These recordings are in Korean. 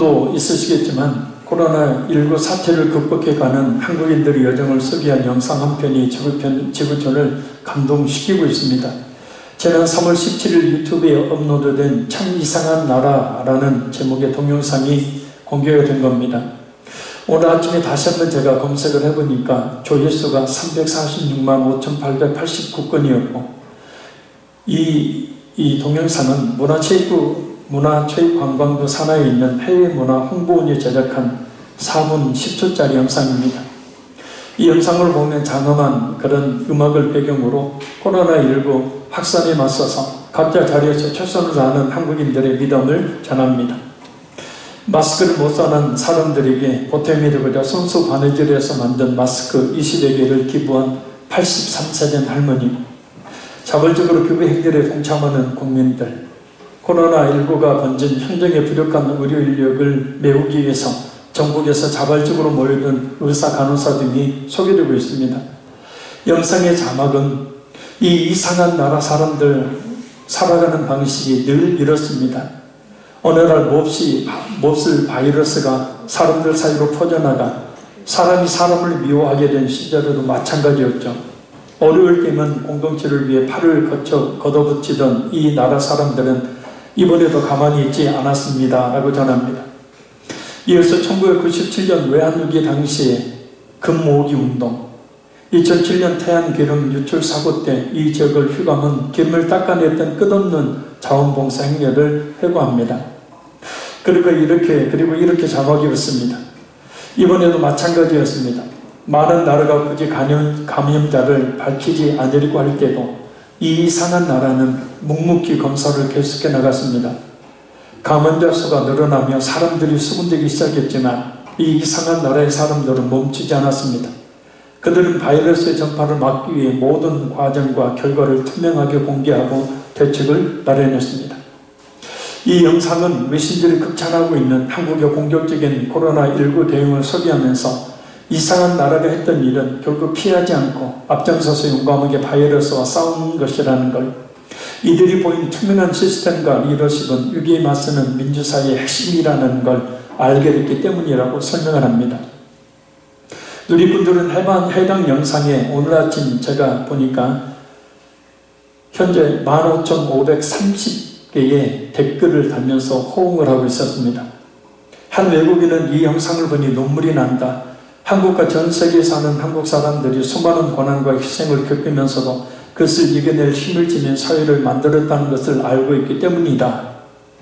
여러분도 있으시겠지만 코로나19 사태를 극복해가는 한국인들의 여정을 소개한 영상 한 편이 지구촌을 감동시키고 있습니다. 지난 3월 17일 유튜브에 업로드된 참 이상한 나라라는 제목의 동영상이 공개가 된 겁니다. 오늘 아침에 다시 한번 제가 검색을 해보니까 조회수가 346만 5,889건이었고 이 동영상은 문화체육관광부 산하에 있는 해외문화 홍보원이 제작한 4분 10초짜리 영상입니다. 이 영상을 보면 장엄한 그런 음악을 배경으로 코로나19 확산에 맞서서 각자 자리에서 최선을 다하는 한국인들의 믿음을 전합니다. 마스크를 못 사는 사람들에게 보탬이 되고자 손수 바느질에서 만든 마스크 20여 개를 기부한 83세 된 할머니, 자발적으로 교배 행렬에 동참하는 국민들, 코로나19가 번진 현장에 부족한 의료 인력을 메우기 위해서 전국에서 자발적으로 모여든 의사, 간호사 등이 소개되고 있습니다. 영상의 자막은 이 이상한 나라 사람들 살아가는 방식이 늘 이렇습니다. 어느 날 몹쓸 바이러스가 사람들 사이로 퍼져나가 사람이 사람을 미워하게 된 시절에도 마찬가지였죠. 어려울 때면 공동체를 위해 팔을 걷어붙이던 이 나라 사람들은 이번에도 가만히 있지 않았습니다 라고 전합니다. 이어서 1997년 외환위기 당시에 금모으기 운동, 2007년 태안기름 유출 사고 때 이 지역을 휘감은 기름을 닦아냈던 끝없는 자원봉사 행렬을 회고합니다. 그리고 이렇게 자막이 있습니다. 이번에도 마찬가지였습니다. 많은 나라가 굳이 감염자를 밝히지 않으려고 할 때도 이 이상한 나라는 묵묵히 검사를 계속해 나갔습니다. 감염자 수가 늘어나며 사람들이 수군되기 시작했지만 이 이상한 나라의 사람들은 멈추지 않았습니다. 그들은 바이러스의 전파를 막기 위해 모든 과정과 결과를 투명하게 공개하고 대책을 마련했습니다. 이 영상은 외신들이 극찬하고 있는 한국의 공격적인 코로나19 대응을 소개하면서 이상한 나라가 했던 일은 결국 피하지 않고 앞장서서 용감하게 바이러스와 싸우는 것이라는 걸, 이들이 보인 투명한 시스템과 리더십은 위기에 맞서는 민주사회의 핵심이라는 걸 알게 됐기 때문이라고 설명을 합니다. 누리꾼들은 해당 영상에 오늘 아침 제가 보니까 현재 15,530개의 댓글을 달면서 호응을 하고 있었습니다. 한 외국인은 이 영상을 보니 눈물이 난다. 한국과 전 세계에 사는 한국 사람들이 수많은 고난과 희생을 겪으면서도 그것을 이겨낼 힘을 지닌 사회를 만들었다는 것을 알고 있기 때문이다.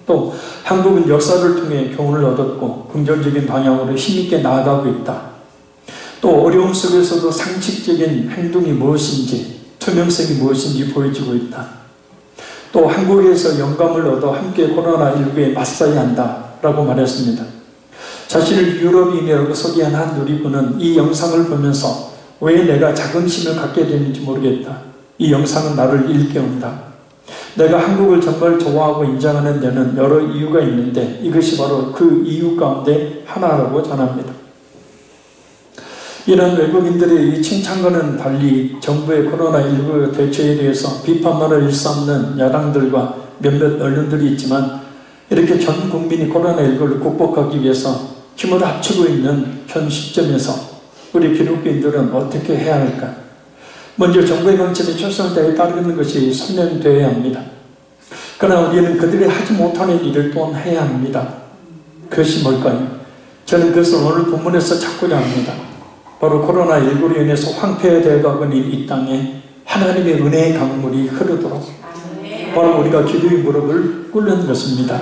또 한국은 역사를 통해 교훈을 얻었고 긍정적인 방향으로 힘있게 나아가고 있다. 또 어려움 속에서도 상식적인 행동이 무엇인지, 투명성이 무엇인지 보여주고 있다. 또 한국에서 영감을 얻어 함께 코로나19에 맞서야 한다라고 말했습니다. 자신을 유럽인이라고 소개한 한 누리꾼은 이 영상을 보면서 왜 내가 자긍심을 갖게 되는지 모르겠다. 이 영상은 나를 일깨운다. 내가 한국을 정말 좋아하고 인정하는 데는 여러 이유가 있는데 이것이 바로 그 이유 가운데 하나라고 전합니다. 이런 외국인들의 이 칭찬과는 달리 정부의 코로나19 대처에 대해서 비판만을 일삼는 야당들과 몇몇 언론들이 있지만, 이렇게 전 국민이 코로나19를 극복하기 위해서 힘을 합치고 있는 현 시점에서 우리 기독교인들은 어떻게 해야 할까? 먼저 정부의 방침에 최선을 다해 따르는 것이 선명되어야 합니다. 그러나 우리는 그들이 하지 못하는 일을 또한 해야 합니다. 그것이 뭘까요? 저는 그것을 오늘 본문에서 찾고자 합니다. 바로 코로나19로 인해서 황폐되어 가고 있는 이 땅에 하나님의 은혜의 강물이 흐르도록 바로 우리가 기도의 무릎을 꿇는 것입니다.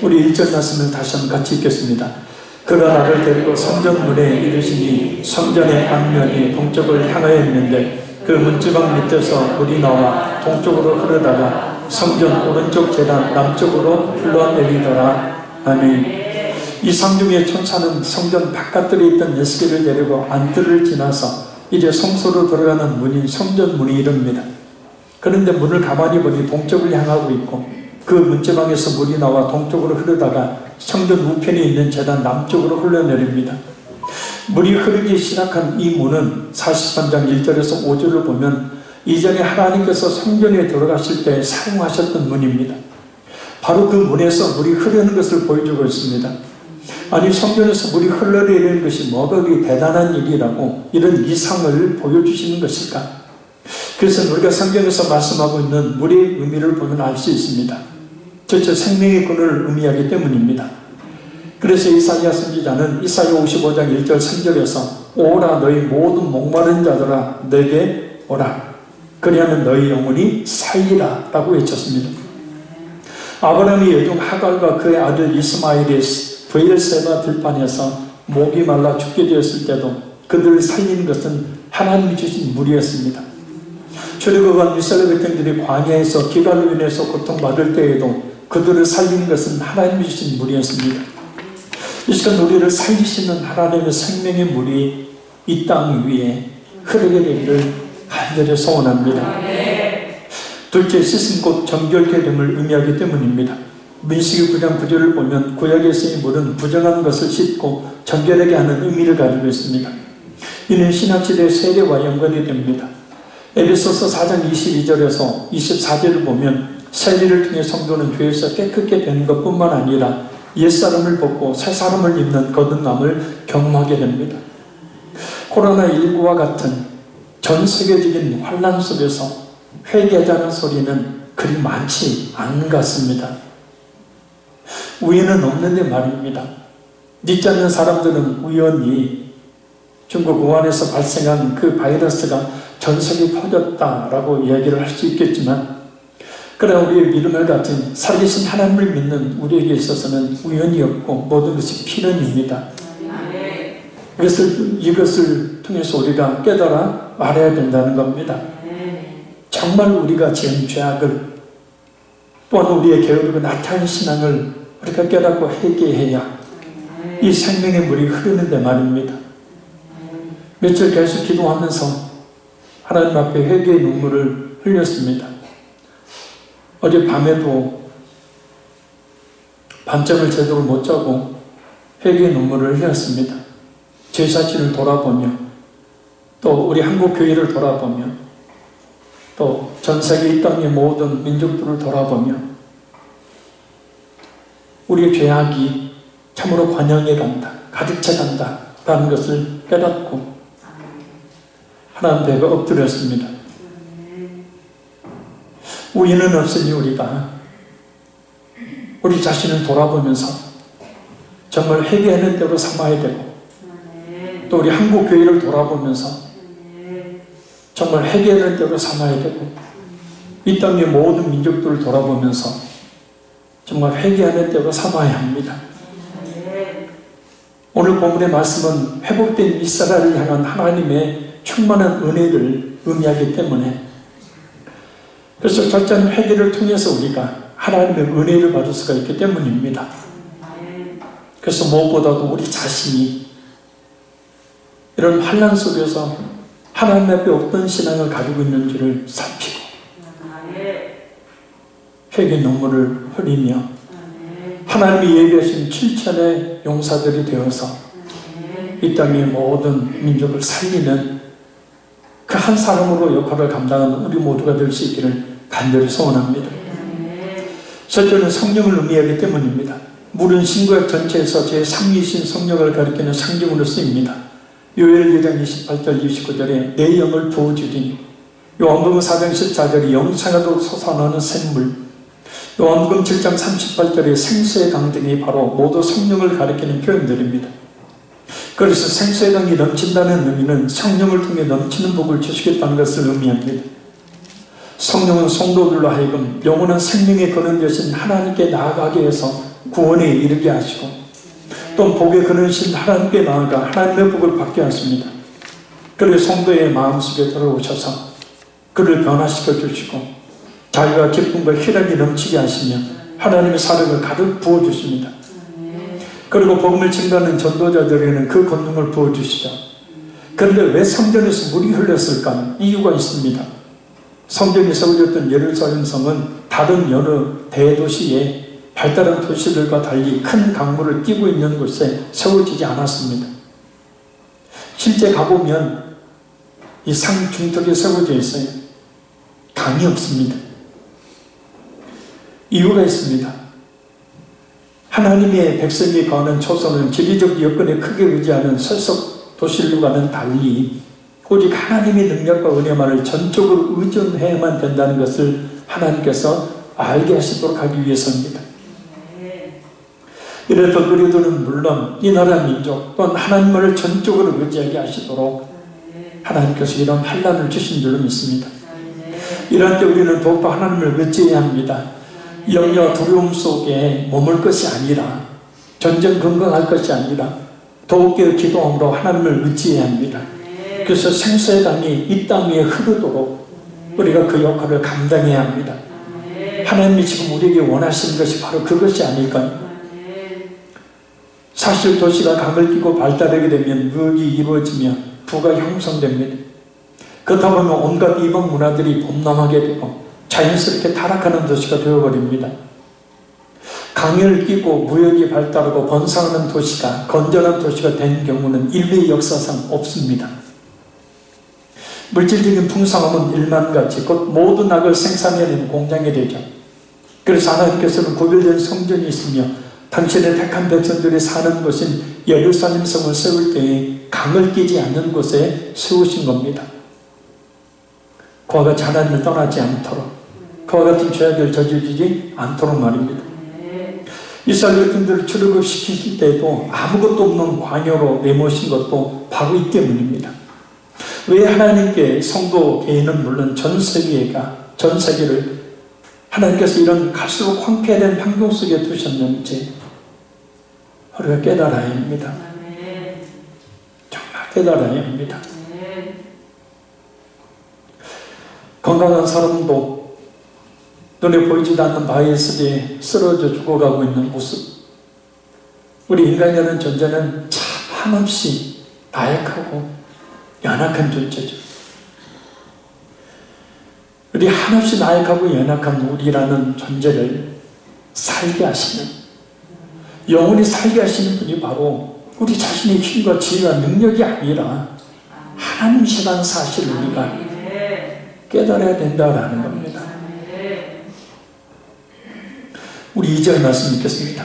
우리 1절 말씀을 다시 한번 같이 읽겠습니다. 그가 나를 데리고 성전문에 이르시니 성전의 앞면이 동쪽을 향하여 있는데 그 문지방 밑에서 물이 나와 동쪽으로 흐르다가 성전 오른쪽 제단 남쪽으로 흘러내리더라. 아멘. 이 상중의 천사는 성전 바깥들에 있던 예수께를 데리고 안뜰을 지나서 이제 성소로 들어가는 문인 성전문이 이릅니다. 그런데 문을 가만히 보니 동쪽을 향하고 있고 그 문지방에서 물이 나와 동쪽으로 흐르다가 성전 우편에 있는 제단 남쪽으로 흘러내립니다. 물이 흐르기 시작한 이 문은 43장 1절에서 5절을 보면 이전에 하나님께서 성전에 들어가실 때 사용하셨던 문입니다. 바로 그 문에서 물이 흐르는 것을 보여주고 있습니다. 아니, 성전에서 물이 흘러내리는 것이 뭐가 그리 대단한 일이라고 이런 이상을 보여주시는 것일까? 그래서 우리가 성경에서 말씀하고 있는 물의 의미를 보면 알 수 있습니다. 전체 생명의 근원을 의미하기 때문입니다. 그래서 이사야 선지자는 이사야 55장 1절 3절에서 오라 너희 모든 목마른 자들아 내게 오라 그리하면 너희 영혼이 살리라 라고 외쳤습니다. 아브라함의 여종 하갈과 그의 아들 이스마엘이 브엘세바 들판에서 목이 말라 죽게 되었을 때도 그들을 살리는 것은 하나님이 주신 물이었습니다. 출애굽한 이스라엘 백성들이 광야에서 기갈로 인해서 고통받을 때에도 그들을 살리는 것은 하나님이 주신 물이었습니다. 이 시간 우리를 살리시는 하나님의 생명의 물이 이 땅 위에 흐르게 되기를 간절히 소원합니다. 둘째, 씻은 곧 정결케 됨을 의미하기 때문입니다. 민수기 9장 9절을 보면 구약에서의 물은 부정한 것을 씻고 정결하게 하는 의미를 가지고 있습니다. 이는 신학시대의 세례와 연관이 됩니다. 에베소서 4장 22절에서 24절을 보면 세례를 통해 성도는 죄에서 깨끗게 되는 것뿐만 아니라 옛사람을 벗고 새사람을 입는 거듭남을 경험하게 됩니다. 코로나19와 같은 전 세계적인 환난 속에서 회개하자는 소리는 그리 많지 않은 것 같습니다. 우연은 없는데 말입니다. 믿지 않는 사람들은 우연히 중국 우한에서 발생한 그 바이러스가 전 세계에 퍼졌다라고 이야기를 할 수 있겠지만, 그러나 우리의 믿음을 가진 살리신 하나님을 믿는 우리에게 있어서는 우연이 없고 모든 것이 필연입니다. 이것을 통해서 우리가 깨달아 말해야 된다는 겁니다. 정말 우리가 지은 죄악을, 또한 우리의 게으르고 나태한 신앙을 우리가 깨닫고 회개해야 이 생명의 물이 흐르는데 말입니다. 며칠 계속 기도하면서 하나님 앞에 회개의 눈물을 흘렸습니다. 어제 밤에도 밤잠을 제대로 못 자고 회개의 눈물을 흘렸습니다. 제 자신을 돌아보며, 또 우리 한국 교회를 돌아보며, 또 전 세계 이 땅의 모든 민족들을 돌아보며 우리의 죄악이 참으로 관영해 간다, 가득 차 간다 라는 것을 깨닫고 하나님 앞에 엎드렸습니다. 우연은 없으니 우리가 우리 자신을 돌아보면서 정말 회개하는 대로 삼아야 되고, 또 우리 한국 교회를 돌아보면서 정말 회개하는 대로 삼아야 되고, 이 땅의 모든 민족들을 돌아보면서 정말 회개하는 대로 삼아야 합니다. 오늘 본문의 말씀은 회복된 이스라엘을 향한 하나님의 충만한 은혜를 의미하기 때문에, 그래서 절제한 회개를 통해서 우리가 하나님의 은혜를 받을 수가 있기 때문입니다. 그래서 무엇보다도 우리 자신이 이런 환난 속에서 하나님 앞에 어떤 신앙을 가지고 있는지를 살피고 회개 눈물을 흘리며 하나님이 예비하신 7천의 용사들이 되어서 이 땅의 모든 민족을 살리는 그 한 사람으로 역할을 감당하는 우리 모두가 될 수 있기를 간절히 소원합니다. 첫째는 성령을 의미하기 때문입니다. 물은 신구약 전체에서 제3위이신 성령을 가리키는 상징으로 쓰입니다. 요엘 2장 28절 29절에 내 영을 부어주리니, 요한복음 4장 14절에 영생하도록 솟아나는 샘물, 요한복음 7장 38절에 생수의 강 등이 바로 모두 성령을 가리키는 표현들입니다. 그래서 생수의 강이 넘친다는 의미는 성령을 통해 넘치는 복을 주시겠다는 것을 의미합니다. 성령은 성도들로 하여금 영원한 생명의 근원 되신 하나님께 나아가게 해서 구원에 이르게 하시고, 또 복의 근원이신 하나님께 나아가 하나님의 복을 받게 하십니다. 그리고 성도의 마음속에 들어오셔서 그를 변화시켜 주시고 자유와 기쁨과 희락이 넘치게 하시며 하나님의 사랑을 가득 부어주십니다. 그리고 복음을 증거하는 전도자들에게는 그 권능을 부어주시죠. 그런데 왜 성전에서 물이 흘렸을까? 이유가 있습니다. 성전이 세워졌던 예루살렘 성은 다른 여러 대도시에 발달한 도시들과 달리 큰 강물을 끼고 있는 곳에 세워지지 않았습니다. 실제 가보면 이 상 중턱에 세워져 있어요. 강이 없습니다. 이유가 있습니다. 하나님의 백성이 거하는 초소는 지리적 여건에 크게 의지하는 설석 도시들과는 달리 오직 하나님의 능력과 은혜만을 전적으로 의존해야만 된다는 것을 하나님께서 알게 하시도록 하기 위해서입니다. 이래서 그리스도는 물론 이 나라 민족 또한 하나님을 전적으로 의지하게 하시도록 하나님께서 이런 환난을 주신 줄로 믿습니다. 이럴 때 우리는 더욱더 하나님을 의지해야 합니다. 염려 두려움 속에 머물 것이 아니라 전전 건강할 것이 아니라 더욱더 기도함으로 하나님을 의지해야 합니다. 그래서 생수의 강이 이 땅 위에 흐르도록 우리가 그 역할을 감당해야 합니다. 하나님이 지금 우리에게 원하시는 것이 바로 그것이 아닐까요? 사실 도시가 강을 끼고 발달하게 되면 무역이 이루어지며 부가 형성됩니다. 그렇다 보면 온갖 이방 문화들이 범람하게 되고 자연스럽게 타락하는 도시가 되어버립니다. 강을 끼고 무역이 발달하고 번성하는 도시가 건전한 도시가 된 경우는 인類역사상 없습니다. 물질적인 풍성함은 일만같이 곧 모든 악을 생산해내는 공장이 되죠. 그래서 하나님께서는 구별된 성전이 있으며 당신의 택한 백성들이 사는 곳인 예루살렘 성을 세울 때에 강을 끼지 않는 곳에 세우신 겁니다. 그와 같이 하나님을 떠나지 않도록, 그와 같은 죄악을 저지르지 않도록 말입니다. 이스라엘 백성들을 출애굽시키실 때에도 아무것도 없는 광야로 내모신 것도 바로 이 때문입니다. 왜 하나님께 성도 개인은 물론 전 세계를 하나님께서 이런 갈수록 황폐된 환경 속에 두셨는지 우리가 깨달아야 합니다. 정말 깨달아야 합니다. 건강한 사람도 눈에 보이지도 않는 바위에 쓰러져 죽어가고 있는 모습. 우리 인간이라는 존재는 참 한없이 나약하고 연약한 존재죠. 우리 한없이 나약하고 연약한 우리라는 존재를 살게 하시는, 영원히 살게 하시는 분이 바로 우리 자신의 힘과 지혜와 능력이 아니라 하나님이시라는 사실을 우리가 깨달아야 된다라는 겁니다. 우리 2절 말씀 읽겠습니다.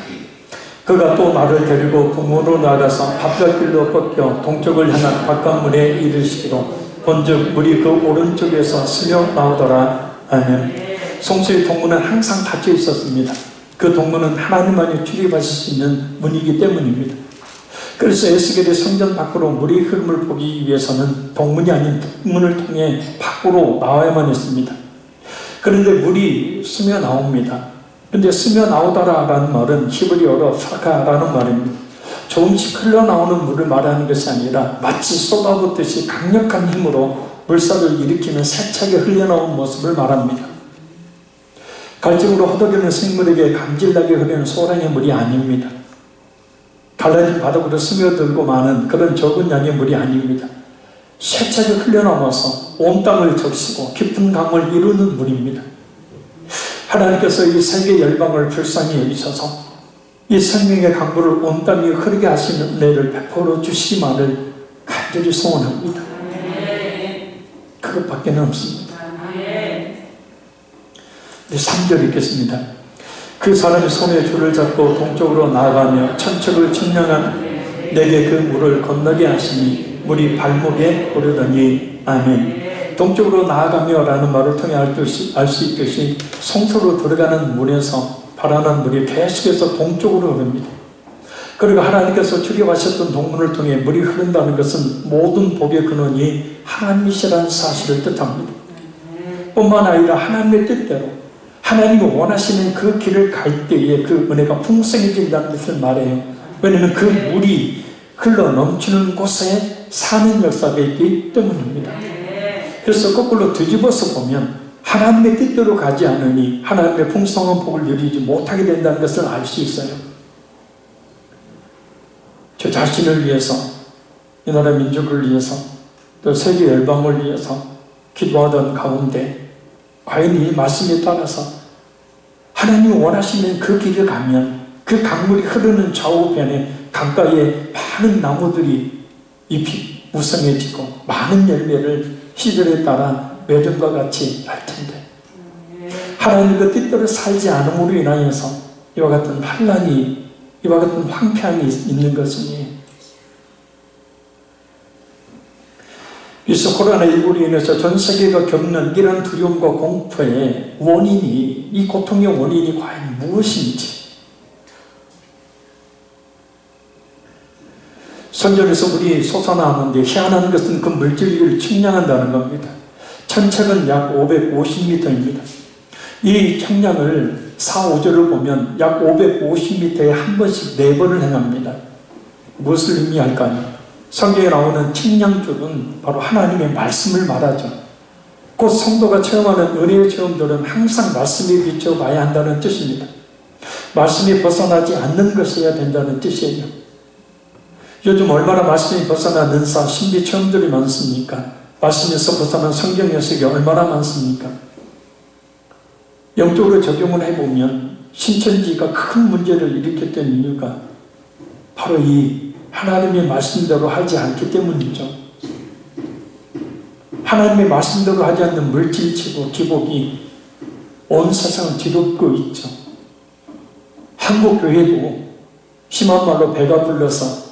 그가 또 나를 데리고 궁으로 나가서 바깥길로 뻗겨 동쪽을 향한 바깥문에 이르시기로 본즉 물이 그 오른쪽에서 스며 나오더라. 아멘. 성소의 동문은 항상 닫혀 있었습니다. 그 동문은 하나님만이 출입하실 수 있는 문이기 때문입니다. 그래서 에스겔의 성전 밖으로 물의 흐름을 보기 위해서는 동문이 아닌 북문을 통해 밖으로 나와야만 했습니다. 그런데 물이 스며 나옵니다. 근데 스며 나오더라라는 말은 히브리어로 사카라는 말입니다. 조금씩 흘러나오는 물을 말하는 것이 아니라 마치 쏟아붓듯이 강력한 힘으로 물살을 일으키며 세차게 흘러나온 모습을 말합니다. 갈증으로 허덕이는 생물에게 감질나게 흐르는 소량의 물이 아닙니다. 갈라진 바닥으로 스며들고 마는 그런 적은 양의 물이 아닙니다. 세차게 흘러나와서 온 땅을 적시고 깊은 강을 이루는 물입니다. 하나님께서 이 세계 열방을 불쌍히 여기셔서 이 생명의 강물을 온 땅에 흐르게 하시는 은혜를 베풀어 주시기만을 간절히 소원합니다. 그것밖에 없습니다. 3절 읽겠습니다. 그 사람이 손에 줄을 잡고 동쪽으로 나아가며 천척을 측량한 내게 그 물을 건너게 하시니 물이 발목에 오르더니 아멘. 동쪽으로 나아가며 라는 말을 통해 알 수 있듯이 성소로 들어가는 문에서 발안한 물이 계속해서 동쪽으로 흐릅니다. 그리고 하나님께서 출입하셨던 동문을 통해 물이 흐른다는 것은 모든 복의 근원이 하나님이시라는 사실을 뜻합니다. 뿐만 아니라 하나님의 뜻대로 하나님이 원하시는 그 길을 갈 때에 그 은혜가 풍성해진다는 것을 말해요. 왜냐하면 그 물이 흘러 넘치는 곳에 사는 역사가 있기 때문입니다. 그래서 거꾸로 뒤집어서 보면 하나님의 뜻대로 가지 않으니 하나님의 풍성한 복을 누리지 못하게 된다는 것을 알 수 있어요. 저 자신을 위해서, 이 나라 민족을 위해서, 또 세계 열방을 위해서 기도하던 가운데 과연 이 말씀에 따라서 하나님이 원하시는 그 길을 가면 그 강물이 흐르는 좌우변에 강가에 많은 나무들이 잎이 무성해지고 많은 열매를 시절에 따라 맺음과 같이 날 텐데 하나님의 뜻대로 살지 않음으로 인하여서 이와 같은 환난이 이와 같은 황폐함이 있는 것이니 그래서 코로나19로 인해서 전 세계가 겪는 이런 두려움과 공포의 원인이, 이 고통의 원인이 과연 무엇인지 성경에서 우리 솟아나오는데 희한한 것은 그 물질을 측량한다는 겁니다. 천尺약 550m입니다. 이 측량을 4, 5절을 보면 약 550m에 한 번씩 4번을 행합니다. 무엇을 의미할까요? 성경에 나오는 측량줄은 바로 하나님의 말씀을 말하죠. 곧 성도가 체험하는 은혜의 체험들은 항상 말씀에 비춰봐야 한다는 뜻입니다. 말씀이 벗어나지 않는 것이어야 된다는 뜻이에요. 요즘 얼마나 말씀이 벗어난 은사, 신비 체험들이 많습니까? 말씀에서 벗어난 성경 해석이 얼마나 많습니까? 영적으로 적용을 해보면 신천지가 큰 문제를 일으켰던 이유가 바로 이 하나님의 말씀대로 하지 않기 때문이죠. 하나님의 말씀대로 하지 않는 물질치고 기복이 온 세상을 뒤덮고 있죠. 한국교회도 심한 말로 배가 불러서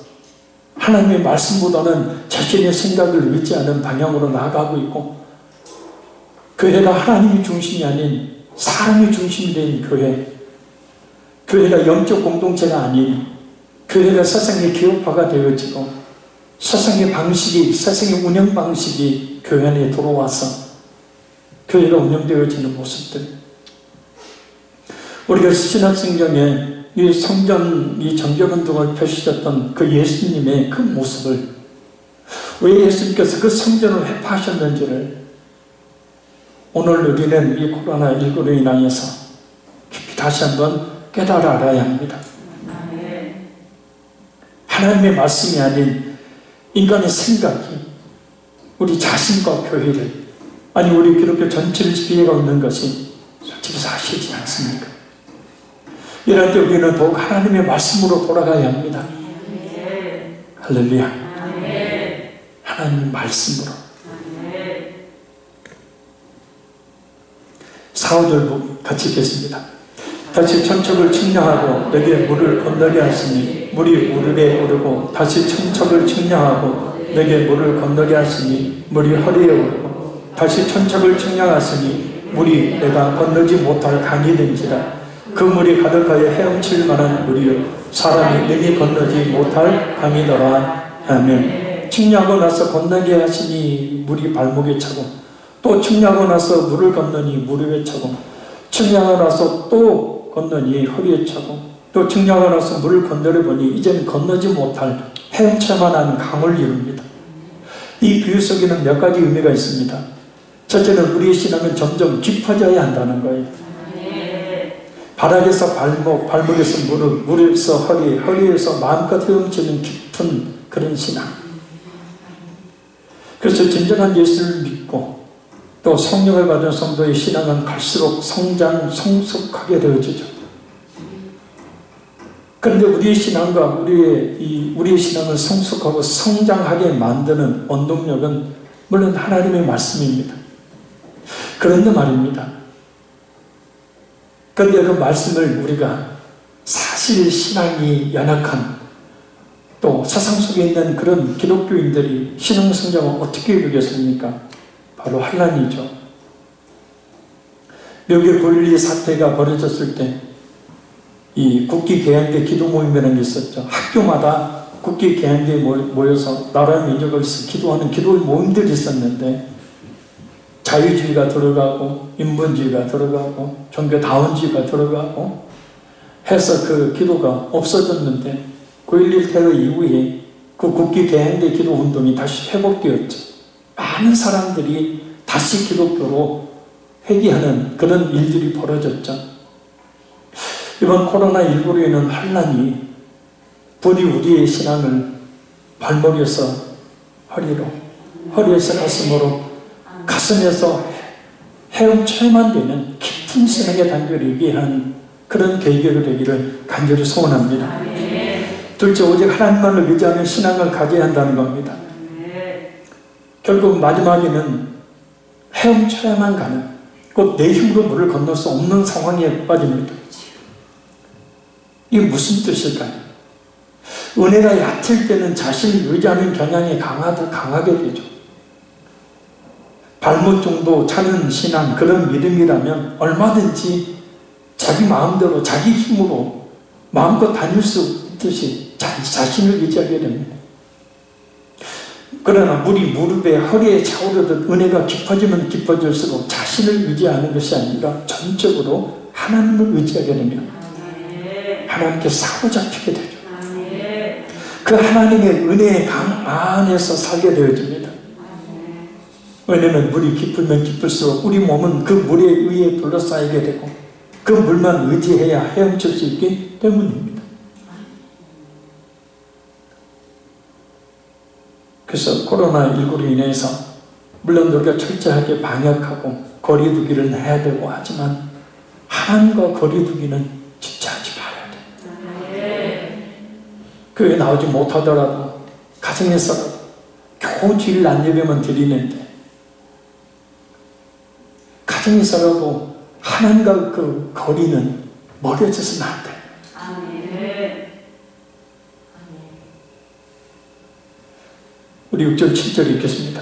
하나님의 말씀보다는 자신의 생각을 의지하는 방향으로 나아가고 있고, 교회가 하나님이 중심이 아닌 사람이 중심이 된 교회, 교회가 영적 공동체가 아닌 교회가 세상의 기업화가 되어지고 세상의 방식이, 세상의 운영 방식이 교회 안에 들어와서 교회가 운영되어지는 모습들, 우리가 신약성경에 이 성전, 이 정결운동을 펼치셨던 그 예수님의 그 모습을, 왜 예수님께서 그 성전을 회파하셨는지를 오늘 우리는 이 코로나19로 인하여서 깊이 다시 한번 깨달아 알아야 합니다. 하나님의 말씀이 아닌 인간의 생각이 우리 자신과 교회를, 아니 우리 기독교 전체를 피해가고 있는 것이 솔직히 사실이지 않습니까? 이럴 때 우리는 더욱 하나님의 말씀으로 돌아가야 합니다. 할렐루야. 하나님의 말씀으로. 4, 5절 같이 읽겠습니다. 다시 천척을 측량하고 내게 물을 건너게 하시니 물이 무릎에 오르고, 다시 천척을 측량하고 내게 물을 건너게 하시니 물이 허리에 오르고, 다시 천척을 측량하시니 물이 내가 건너지 못할 강이 된지라. 그 물이 가득하여 헤엄칠 만한 물이요 사람이 능히 건너지 못할 강이더라. 아멘. 측량하고 나서 건너게 하시니 물이 발목에 차고, 또 측량하고 나서 물을 건너니 무릎에 차고, 측량하고 나서 또 건너니 허리에 차고, 또 측량하고 나서 물을 건너려 보니 이제는 건너지 못할 헤엄쳐만한 강을 이룹니다. 이 비유 속에는 몇 가지 의미가 있습니다. 첫째는 우리의 신앙은 점점 깊어져야 한다는 거예요. 바닥에서 발목, 발목에서 무릎, 무릎에서 허리, 허리에서 마음껏 헤엄치는 깊은 그런 신앙. 그래서 진정한 예수를 믿고 또 성령을 받은 성도의 신앙은 갈수록 성장, 성숙하게 되어지죠. 그런데 우리의 신앙과 우리의 신앙을 성숙하고 성장하게 만드는 원동력은 물론 하나님의 말씀입니다. 그런데 말입니다. 그런데 그 말씀을 우리가 사실 신앙이 연약한, 또 세상 속에 있는 그런 기독교인들이 신앙 성장을 어떻게 이루겠습니까? 바로 환난이죠. 미국의 9.12 사태가 벌어졌을 때 이 국기 개항대 기도 모임이라는 게 있었죠. 학교마다 국기 개항대에 모여서 나라 민족을 위해서 기도하는 기도 모임들이 있었는데, 자유주의가 들어가고 인본주의가 들어가고 종교다원주의가 들어가고 해서 그 기도가 없어졌는데, 9.11 테러 이후에 그 국기 개항대 기도 운동이 다시 회복되었죠. 많은 사람들이 다시 기독교로 회귀하는 그런 일들이 벌어졌죠. 이번 코로나19로 인한 환난이 부디 우리의 신앙을 발목에서 허리로, 허리에서 가슴으로, 가슴에서 헤엄쳐야만 되는 깊은 신앙의 단계를 얘기하는 그런 계기가 되기를 간절히 소원합니다. 둘째, 오직 하나님만을 의지하는 신앙을 가져야 한다는 겁니다. 결국 마지막에는 헤엄쳐야만 가는, 곧 내 힘으로 물을 건널 수 없는 상황에 빠집니다. 이게 무슨 뜻일까요? 은혜가 얕을 때는 자신을 의지하는 경향이 강하게 되죠. 발못 정도 차는 신앙, 그런 믿음이라면 얼마든지 자기 마음대로 자기 힘으로 마음껏 다닐 수 있듯이 자신을 의지하게 됩니다. 그러나 물이 무릎에 허리에 차오르듯 은혜가 깊어지면 깊어질수록 자신을 의지하는 것이 아니라 전적으로 하나님을 의지하게 되면 하나님께 사로잡히게 되죠. 그 하나님의 은혜의 강 안에서 살게 되어집니다. 왜냐하면 물이 깊으면 깊을수록 우리 몸은 그 물에 의해 둘러싸이게 되고 그 물만 의지해야 헤엄칠 수 있기 때문입니다. 그래서 코로나19로 인해서 물론 우리가 철저하게 방역하고 거리두기를 해야 되고 하지만 하나님과 거리두기는 진짜 하지 말아야 돼요. 교회 나오지 못하더라도 가정에서라도 겨우 주일 난 예배만 드리는데 가정에서라도 하나님과 그 거리는 멀어져서는 안 돼요. 우리 6절 7절 읽겠습니다.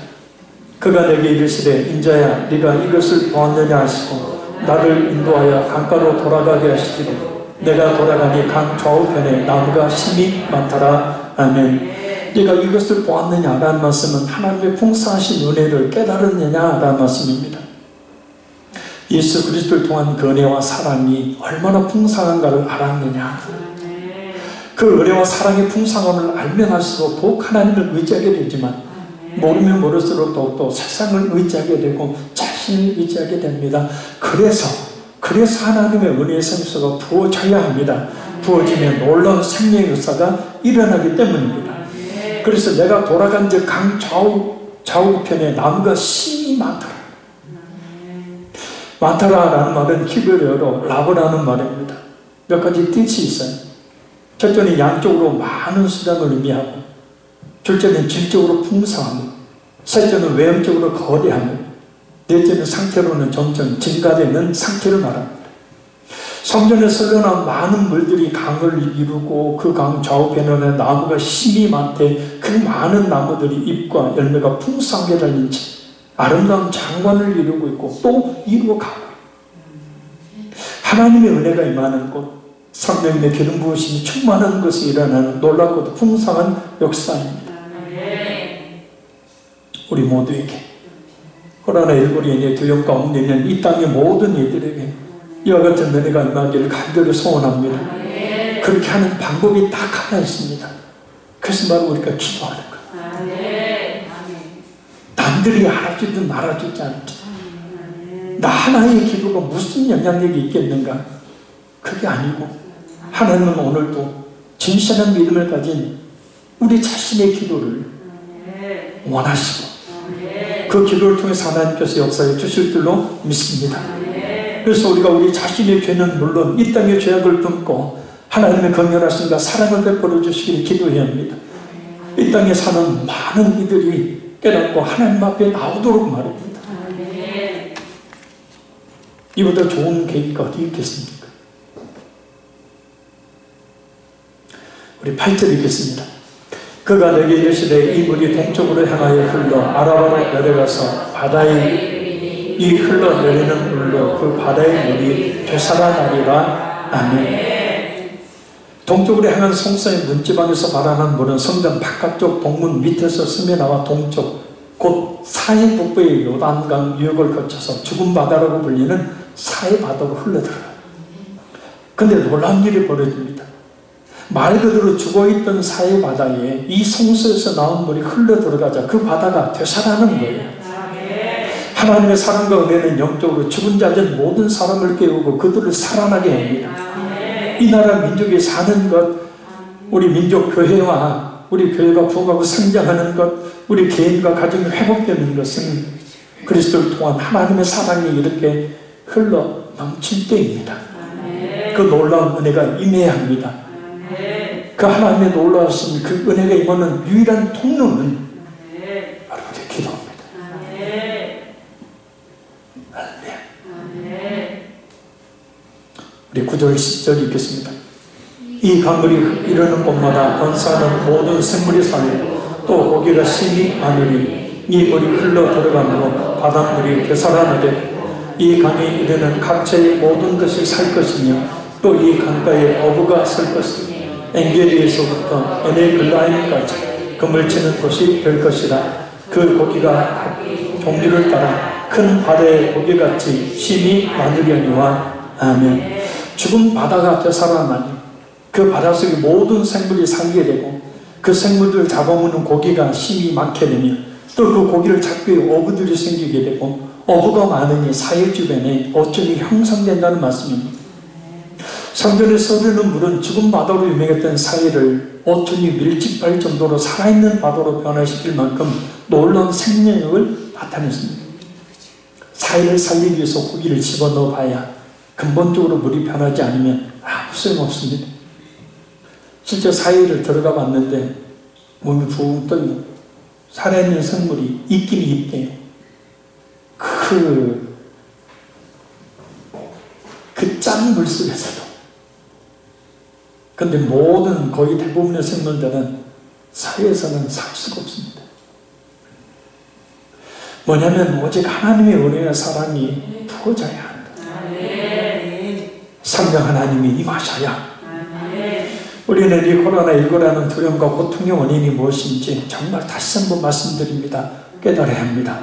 그가 내게 이르시되 인자야 네가 이것을 보았느냐 하시고 나를 인도하여 강가로 돌아가게 하시기로 내가 돌아가니 강 좌우편에 나무가 심이 많더라. 아멘. 네가 이것을 보았느냐라는 말씀은 하나님의 풍성하신 은혜를 깨달았느냐라는 말씀입니다. 예수 그리스도를 통한 그 은혜와 사랑이 얼마나 풍성한가를 알았느냐. 그 은혜와 사랑의 풍성함을 알면 할수록 더욱 하나님을 의지하게 되지만 모르면 모를수록 더욱더 세상을 의지하게 되고 자신을 의지하게 됩니다. 그래서 하나님의 은혜의 생수가 부어져야 합니다. 부어지면 놀라운 생명의 역사가 일어나기 때문입니다. 그래서 내가 돌아간 즉 강 좌우편에 나무가 심이 많더라. 많더라라는 말은 히브리어로 라브라는 말입니다. 몇 가지 뜻이 있어요. 첫째는 양쪽으로 많은 수량을 의미하고, 둘째는 질적으로 풍성함, 셋째는 외형적으로 거대함, 넷째는 상태로는 점점 증가되는 상태를 말합니다. 성전에서 흘러나온 많은 물들이 강을 이루고 그 강 좌우편에는 나무가 심이 많대 그 많은 나무들이 잎과 열매가 풍성하게 달린 채 아름다운 장관을 이루고 있고 또 이루어가고 하나님의 은혜가 임하는 곳, 성령님의 기름 부으심이 충만한 것이 일어나는 놀랍고도 풍성한 역사입니다. 우리 모두에게 코로나19로 인해 두려움 가운데 있는 이 땅의 모든 이들에게 이와 같은 은혜가 임하기를 간절히 소원합니다. 그렇게 하는 방법이 딱 하나 있습니다. 그것은 바로 우리가 기도하는 거예요. 남들이 알아주든 말아주지 않든 나 하나의 기도가 무슨 영향력이 있겠는가? 그게 아니고 하나님은 오늘도 진실한 믿음을 가진 우리 자신의 기도를 원하시고 그 기도를 통해서 하나님께서 역사해 주실 줄로 믿습니다. 그래서 우리가 우리 자신의 죄는 물론 이 땅의 죄악을 품고 하나님의 긍휼하심과 사랑을 베풀어 주시기를 기도해야 합니다. 이 땅에 사는 많은 이들이 깨닫고 하나님 앞에 나오도록 말입니다. 이보다 좋은 계기가 어디 있겠습니까? 우리 8절 읽겠습니다. 그가 내게 이르시되 이 물이 동쪽으로 향하여 흘러 아라바로 내려가서 바다에 이 흘러내리는 물로 그 바다의 물이 되살아나리라. 아멘. 동쪽으로 향한 성소의 문지방에서 발하는 물은 성전 바깥쪽 동문 밑에서 스며나와 동쪽 곧 사해 북부의 요단강 유역을 거쳐서 죽은 바다라고 불리는 사해 바다로 흘러들어가요. 근데 놀라운 일이 벌어집니다. 말 그대로 죽어있던 사해 바다에 이 성소에서 나온 물이 흘러들어가자 그 바다가 되살아나는 거예요. 하나님의 사랑과 은혜는 영적으로 죽은 자된 모든 사람을 깨우고 그들을 살아나게 합니다. 이 나라 민족이 사는 것, 우리 민족 교회와 우리 교회가 부흥하고 성장하는 것, 우리 개인과 가정이 회복되는 것은 그리스도를 통한 하나님의 사랑이 이렇게 흘러 넘칠 때입니다. 그 놀라운 은혜가 임해야 합니다. 그 하나님의 놀라우신 그 은혜가 임하는 유일한 통로는 바로 우리의 기도입니다. 할렐루야. 우리 9절 10절 읽겠습니다. 이 강물이 이르는 곳마다 번사하는 모든 생물이 살고 또 고기가 심히 많으니 이 물이 흘러 들어가므로 바닷물이 되살아나되 이 강에 이르는 각체의 모든 것이 살 것이며 또 이 강가에 어부가 설 것이며 엔게리에서부터 에네글라임까지 그물 치는 곳이 될 것이라. 그 고기가 종류를 따라 큰 바다의 고기같이 심히 많으려니와. 아멘. 죽은 바다가 되살아나니 그 바닷속의 모든 생물이 살게 되고 그 생물들을 잡아먹는 고기가 심히 많게 되며 또 그 고기를 잡기 위해 어부들이 생기게 되고 어부가 많으니 사회 주변에 어촌이 형성된다는 말씀입니다. 성전에서 흐르는 물은 죽은 바다로 유명했던 사회를 어촌이 밀집할 정도로 살아있는 바다로 변화시킬 만큼 놀라운 생명력을 나타냈습니다. 사회를 살리기 위해서 고기를 집어넣어 봐야 근본적으로 물이 변하지 않으면 아무 소용없습니다. 실제 사회를 들어가 봤는데 몸이 붕 떠요. 살아있는 생물이 있긴 있대요. 그 짠 물속에서도. 근데 모든 거의 대부분의 생물들은 사회에서는 살 수가 없습니다. 뭐냐면 오직 하나님의 은혜와 사랑이 부어져야 한다. 성령 하나님이 임하셔야. 우리는 이 코로나19라는 두려움과 고통의 원인이 무엇인지 정말 다시 한번 말씀드립니다. 깨달아야 합니다.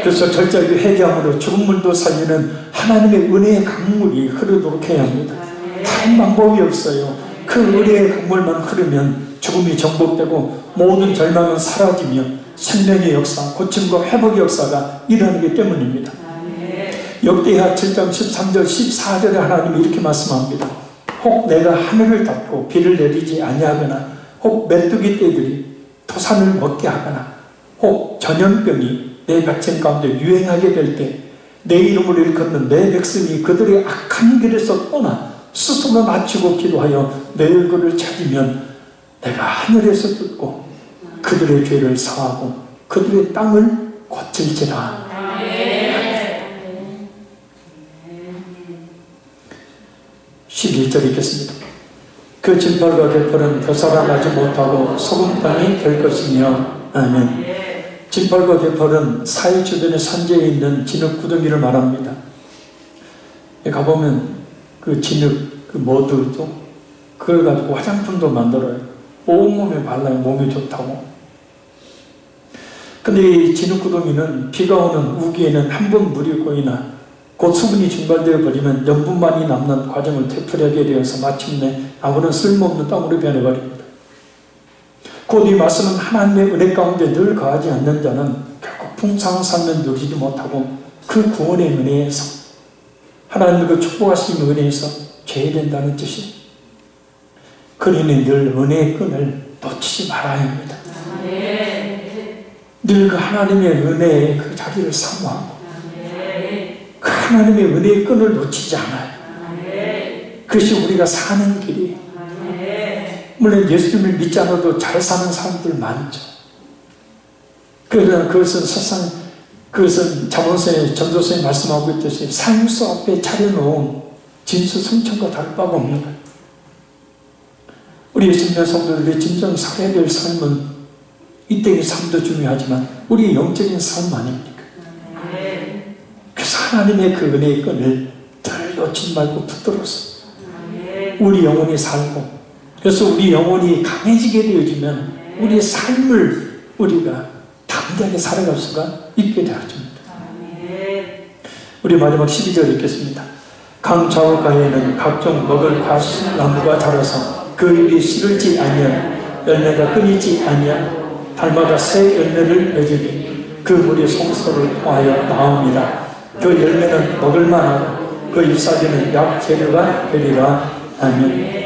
그래서 절제하고 회개함으로 죽은 물도 살리는 하나님의 은혜의 강물이 흐르도록 해야 합니다. 다른 방법이 없어요. 그 은혜의 강물만 흐르면 죽음이 정복되고 모든 절망은 사라지며 생명의 역사, 고침과 회복의 역사가 일어나기 때문입니다. 역대하 7장 13절 14절에 하나님이 이렇게 말씀합니다. 혹 내가 하늘을 닫고 비를 내리지 아니하거나 혹 메뚜기 떼들이 토산을 먹게 하거나 혹 전염병이 내 백성 가운데 유행하게 될 때 내 이름을 일컫는 내 백성이 그들의 악한 길에서 떠나 스스로 낮추고 기도하여 내 얼굴을 찾으면 내가 하늘에서 듣고 그들의 죄를 사하고 그들의 땅을 고칠지라. 11절 읽겠습니다. 그 진팔과 개펄은 되살아나지 못하고 소금 땅이 될 것이며. 아멘. 진팔과 개펄은 사해 주변의 산지에 있는 진흙 구덩이를 말합니다. 가보면 그 진흙, 그 머드죠. 그걸 가지고 화장품도 만들어요. 온몸에 발라요. 몸에 좋다고. 근데 이 진흙 구덩이는 비가 오는 우기에는 한 번 물이 고이나 곧 수분이 증발되어 버리면 염분만이 남는 과정을 되풀이하게 되어서 마침내 아무런 쓸모없는 땅으로 변해버립니다. 곧 이 말씀은 하나님의 은혜 가운데 늘 거하지 않는 자는 결국 풍성한 삶을 누리지 못하고 그 구원의 은혜에서 하나님의 그 축복하신 은혜에서 죄된다는 뜻이에요. 그러니 늘 은혜의 끈을 놓치지 말아야 합니다. 늘 그 하나님의 은혜에 그 자리를 사모하고 그 하나님의 은혜의 끈을 놓치지 않아요. 그것이 우리가 사는 길이에요. 물론 예수님을 믿지 않아도 잘 사는 사람들 많죠. 그러나 그것은 자문서에 전도서에 말씀하고 있듯이 삶수 앞에 차려놓은 진수성찬과 다를 바가 없는 거예요. 우리 예수님의 성도들이 진정 살아야 될 삶은 이 땅의 삶도 중요하지만 우리의 영적인 삶 아닙니까? 그래서 하나님의 그 은혜의 끈을 덜 놓지 말고 붙들어서 우리 영혼이 살고, 그래서 우리 영혼이 강해지게 되어지면 우리의 삶을 우리가 담대하게 살아갈 수가 있게 되어집니다. 우리 마지막 12절 읽겠습니다. 강 좌우가에는 각종 먹을 과실나무가 자라서 그 잎이 시들지 아니하며 열매가 끊이지 아니하며 달마다 새 열매를 맺으니 그 물이 송소를 통하여 나옵니다. 그 열매는 먹을만하고 그 잎사귀는 약 재료가 되리라. 아멘.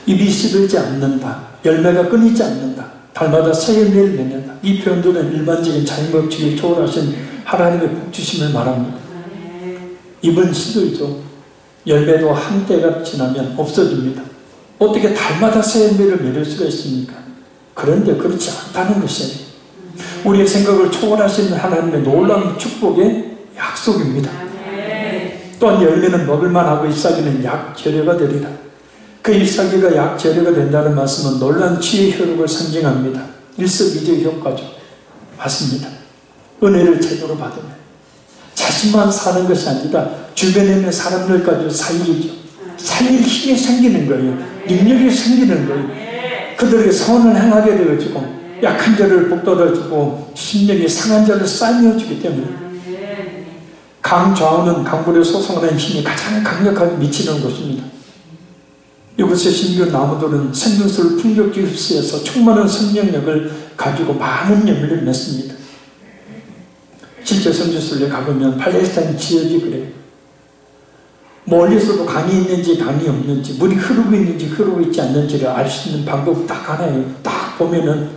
입이 시들지 않는다. 열매가 끊이지 않는다. 달마다 새 열매를 맺는다. 이 표현들은 일반적인 자연법칙을 초월하신 하나님의 복주심을 말합니다. 입은 시들죠. 열매도 한때가 지나면 없어집니다. 어떻게 달마다 새 열매를 맺을 수가 있습니까? 그런데 그렇지 않다는 것이에요. 우리의 생각을 초월하시는 하나님의 놀라운 축복의 약속입니다. 또한 열매는 먹을만하고 잎사귀는 약 재료가 되리라. 그 잎사귀가 약 재료가 된다는 말씀은 놀란 치유의 효력을 상징합니다. 일석이조의 효과죠. 맞습니다. 은혜를 제대로 받으면 자신만 사는 것이 아니라 주변에 있는 사람들까지 살리죠. 살릴 힘이 생기는 거예요. 능력이 생기는 거예요. 그들에게 선을 행하게 되어지고 약한 자를 북돋아주고 심령이 상한 자를 싸매어주기 때문에 강좌우는 강물에 솟아나는 힘이 가장 강력하게 미치는 곳입니다. 이곳의 신규 나무들은 생명수를 풍족히 흡수해서 충만한 생명력을 가지고 많은 열매를 맺습니다. 실제 성지순례 가보면 팔레스타인 지역이 그래요. 멀리서도 강이 있는지 강이 없는지, 물이 흐르고 있는지 흐르고 있지 않는지를 알 수 있는 방법 딱 하나예요. 딱 보면은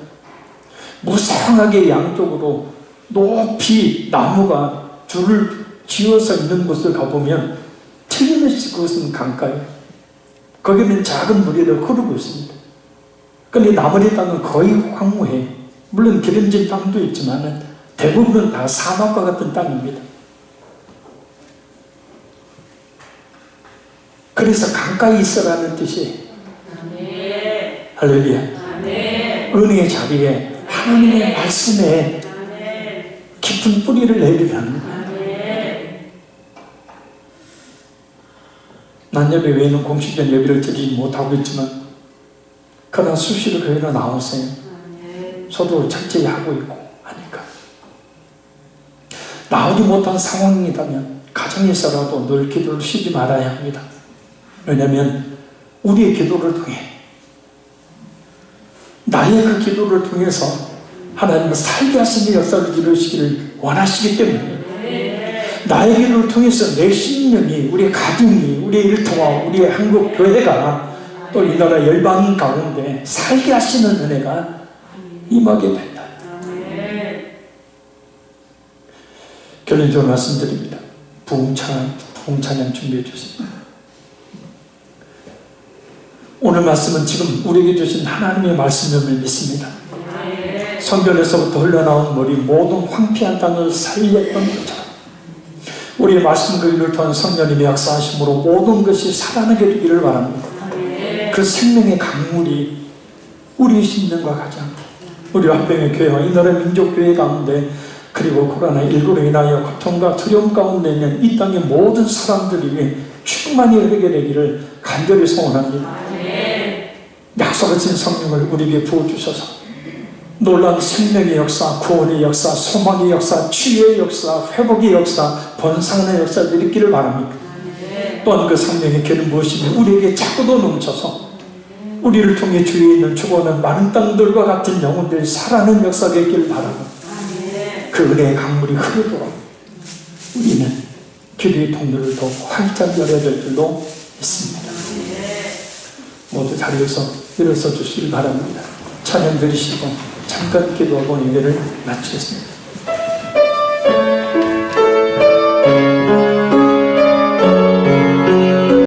무성하게 양쪽으로 높이 나무가 줄을 지어서 있는 곳을 가보면 틀림없이 그것은 강가예요. 거기는 작은 물이 흐르고 있습니다. 그런데 나머지 땅은 거의 황무해요. 물론 기름진 땅도 있지만 대부분은 다 사막과 같은 땅입니다. 그래서 강가에 있어라는 뜻이에요. 할렐루야. 은혜의 자리에 하나님의 말씀에 깊은 뿌리를 내리라는 거예요. 난예배 외에는 공식된 예배를 드리지 못하고 있지만 그러나 수시로 교회로 나오세요. 저도 철저히 하고 있고 하니까 나오지 못한 상황이라면 가정에서라도 늘 기도를 쉬지 말아야 합니다. 왜냐하면 우리의 기도를 통해 나의 그 기도를 통해서 하나님은 살게 하시는 역사를 이루시기를 원하시기 때문에 나의 기도를 통해서 내 심령이, 우리의 가정이, 우리의 일터와 우리의 한국 교회가 또 이 나라 열방 가운데 살게 하시는 은혜가 임하게 된다. 결론적으로 말씀드립니다. 부흥찬양 준비해 주세요. 오늘 말씀은 지금 우리에게 주신 하나님의 말씀임을 믿습니다. 성전에서부터 흘러나온 물이 모든 황폐한 땅을 살렸던 것처럼 우리의 말씀 그 일을 통한 성령님의 역사하심으로 모든 것이 살아나게 되기를 바랍니다. 그 생명의 강물이 우리의 심령과 가장 우리 한병의 교회와 이 나라 민족교회 가운데 그리고 코로나19로 인하여 고통과 두려움 가운데 있는 이 땅의 모든 사람들에게 충만히 흐르게 되기를 간절히 소원합니다. 약속하신 성령을 우리에게 부어주셔서 놀라운 생명의 역사, 구원의 역사, 소망의 역사, 치유의 역사, 회복의 역사, 번성의 역사를 일으키기를 바랍니다. 또한 그 성령의 길은 무엇이며 우리에게 자꾸도 넘쳐서 우리를 통해 주위에 있는 죽어가는 많은 땅들과 같은 영혼들이 살아나는 역사가 있기를 바랍니다. 그 은혜의 강물이 흐르도록 우리는 기도의 통로를 더 활짝 열어야 될 줄로 믿습니다. 모두 자리에서 일어서 주시길 바랍니다. 찬양 드리시고 잠깐 기도하고 예배를 마치겠습니다.